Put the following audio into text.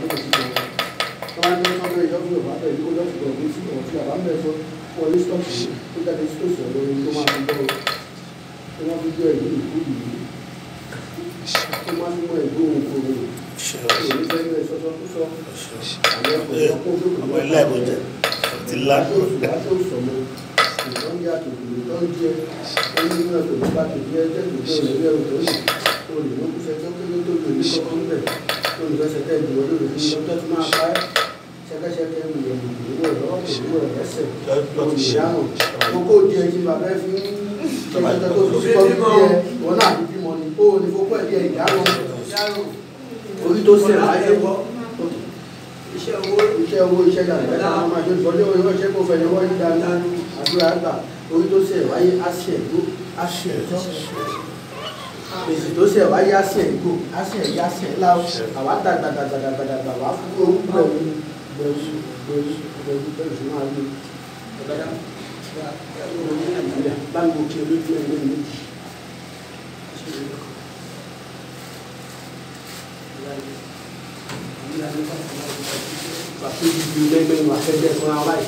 tó kò sí kan tó wá ní ọjọ́ ìjọba Yorùbá bẹ̀ ní kójọ́ ìgbọ̀n ní sí ọ̀tí àbámẹ́ sọ wọ́n ní stọ́ọ̀kì tó jáde sí tòsí ọ̀dọ́ orin tó máa fi gbọ́ tó wọ́n fi gbọ́ ìlú ìkú yìí tó máa fi mọ ìgbó òun kò rò èyí fẹ́ ní ẹ̀sọ́sọ́ tó sọ àwọn ọkùnrin ọkọ̀ ọmọ ilé ìbòjẹ́ ti lánàá. láti òṣùwọ̀n ìtọ́ ń yàtọ̀ ìtọ́ ń jẹ ẹni nínú ẹ̀kọ́ tó bá ti jẹ́ ẹgbẹ́ ìgbẹ́ ìrẹ́lẹ́ òtò yìí olè ló kú sẹ́jọ́ kéré tó lè ní kọ́kọ́ ń bẹ̀ olùfẹsẹ̀kẹ́ ìdìbò lórí fún ọjọ́ tó máa pa ẹ́ ṣẹ́kẹ́ṣẹ́kẹ́ ìwọ̀n ìwọ̀n ìrọ́pò ìwọ̀n ẹ̀ẹ́sẹ̀ olùyàmọ̀ wọn kó di ẹjí bàbá ẹ fi ń ṣẹ́kẹ́ṣẹ́ tó fi kọ́ bí ẹ wọn náà fi bímọ ni ó ní fokú ẹ̀ díẹ̀ ìdáhùn orí tó sẹ̀ láyé iṣẹ́ owó iṣẹ́ yàrá ẹ̀ka máa ṣe ìtọ́jú owó iṣẹ́ kó fẹ̀yẹ̀ wọ́n yí dáadáa àdúrà àgbà orí tó sẹ̀ wáyé àṣẹ ìgbó àṣẹ ìtọ́ èsì tó sẹ̀ wáyé àṣẹ ìgbó àṣẹ ìyá àṣẹ láwù àwa dàgbàdàgbàdàgbà wà fún owó gbẹ̀rù sí máa gbé ọ̀gádà báńgò kí olójú ẹgbẹ́ méjì pàtó ìdíje lẹ́gbẹ̀ẹ́ ìwà fẹ́fẹ́ fún ara láì.